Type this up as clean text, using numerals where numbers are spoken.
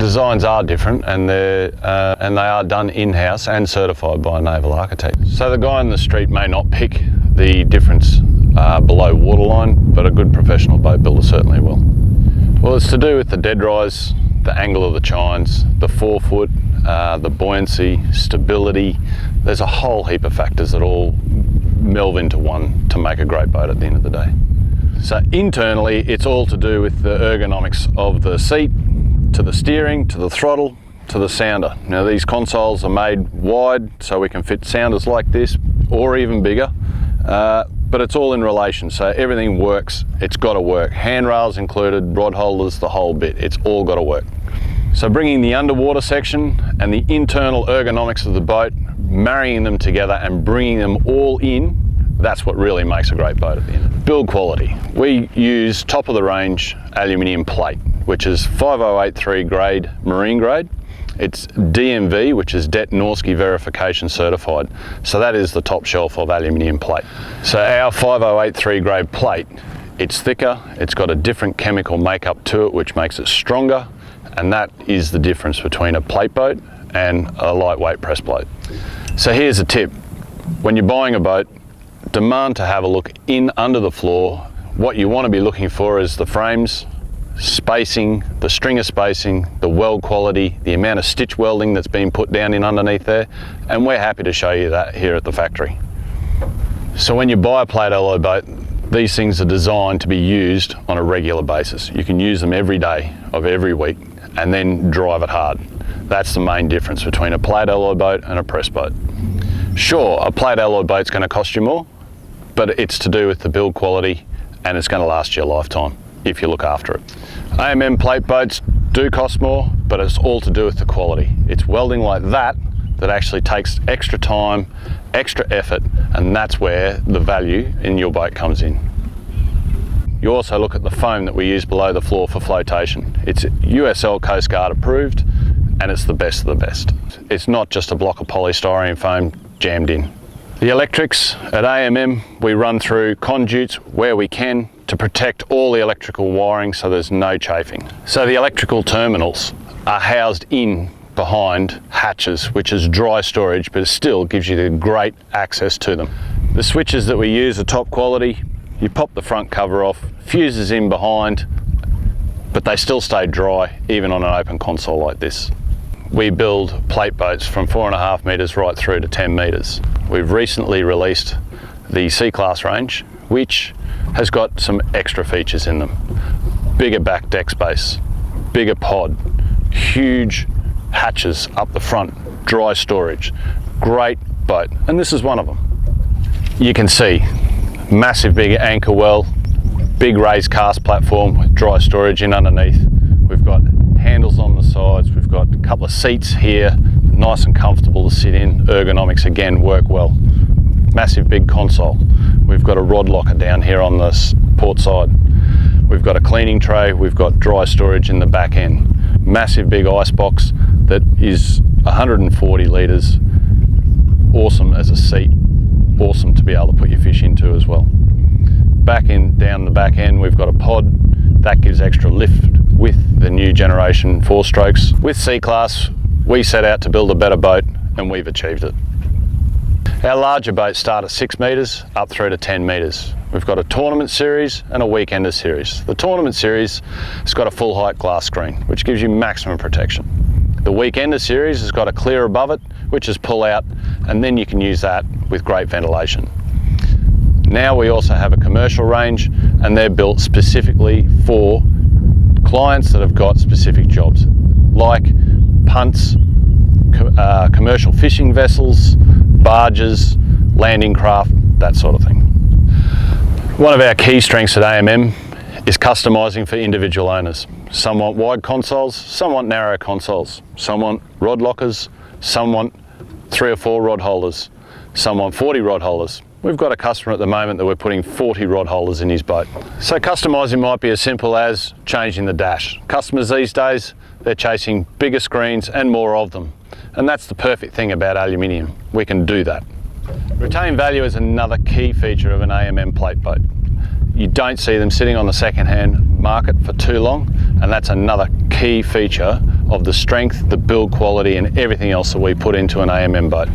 designs are different, and they are done in-house and certified by a naval architect. So the guy in the street may not pick the difference below waterline, but a good professional boat builder certainly will. Well, it's to do with the dead rise, the angle of the chines, the forefoot, the buoyancy, stability. There's a whole heap of factors that all melve into one to make a great boat at the end of the day. So internally, it's all to do with the ergonomics of the seat, to the steering, to the throttle, to the sounder. Now these consoles are made wide so we can fit sounders like this or even bigger, but it's all in relation, so everything works. It's got to work. Handrails included, rod holders, the whole bit. It's all got to work. So bringing the underwater section and the internal ergonomics of the boat, marrying them together and bringing them all in, that's what really makes a great boat at the end. Build quality. We use top of the range aluminium plate, which is 5083 grade, marine grade. It's DMV, which is Det Norske Verification certified. So that is the top shelf of aluminium plate. So our 5083 grade plate, it's thicker, it's got a different chemical makeup to it, which makes it stronger. And that is the difference between a plate boat and a lightweight press boat. So here's a tip. When you're buying a boat, demand to have a look in under the floor. What you want to be looking for is the frames, spacing, the stringer spacing, the weld quality, the amount of stitch welding that's been put down in underneath there, and we're happy to show you that here at the factory. So when you buy a plate alloy boat, these things are designed to be used on a regular basis. You can use them every day of every week and then drive it hard. That's the main difference between a plate alloy boat and a press boat. Sure, a plate alloy boat's going to cost you more, but it's to do with the build quality and it's going to last you a lifetime if you look after it. AMM plate boats do cost more, but it's all to do with the quality. It's welding like that that actually takes extra time, extra effort, and that's where the value in your boat comes in. You also look at the foam that we use below the floor for flotation. It's USL Coast Guard approved, and it's the best of the best. It's not just a block of polystyrene foam jammed in. The electrics at AMM, we run through conduits where we can to protect all the electrical wiring so there's no chafing. So the electrical terminals are housed in behind hatches, which is dry storage, but it still gives you the great access to them. The switches that we use are top quality. You pop the front cover off, fuses in behind, but they still stay dry even on an open console like this. We build plate boats from 4.5 metres right through to 10 metres. We've recently released the C-Class range, which has got some extra features in them. Bigger back deck space, bigger pod, huge hatches up the front, dry storage, great boat, and this is one of them. You can see massive big anchor well, big raised cast platform with dry storage in underneath. We've got handles on the sides, we've got a couple of seats here, nice and comfortable to sit in. Ergonomics again work well. Massive big console. We've got a rod locker down here on the port side. We've got a cleaning tray, we've got dry storage in the back end. Massive big ice box that is 140 litres. Awesome as a seat, awesome to be able to put your fish into as well. Down the back end we've got a pod that gives extra lift with the new generation 4-strokes. With C-Class we set out to build a better boat and we've achieved it. Our larger boats start at 6 metres up through to 10 metres. We've got a tournament series and a weekender series. The tournament series has got a full height glass screen which gives you maximum protection. The weekender series has got a clear above it which is pull out, and then you can use that with great ventilation. Now we also have a commercial range and they're built specifically for clients that have got specific jobs like punts, commercial fishing vessels, barges, landing craft, that sort of thing. One of our key strengths at AMM is customising for individual owners. Some want wide consoles, some want narrow consoles, some want rod lockers, some want 3 or 4 rod holders, some want 40 rod holders. We've got a customer at the moment that we're putting 40 rod holders in his boat. So customising might be as simple as changing the dash. Customers these days, they're chasing bigger screens and more of them. And that's the perfect thing about aluminium. We can do that. Retained value is another key feature of an AMM plate boat. You don't see them sitting on the second-hand market for too long, and that's another key feature of the strength, the build quality and everything else that we put into an AMM boat.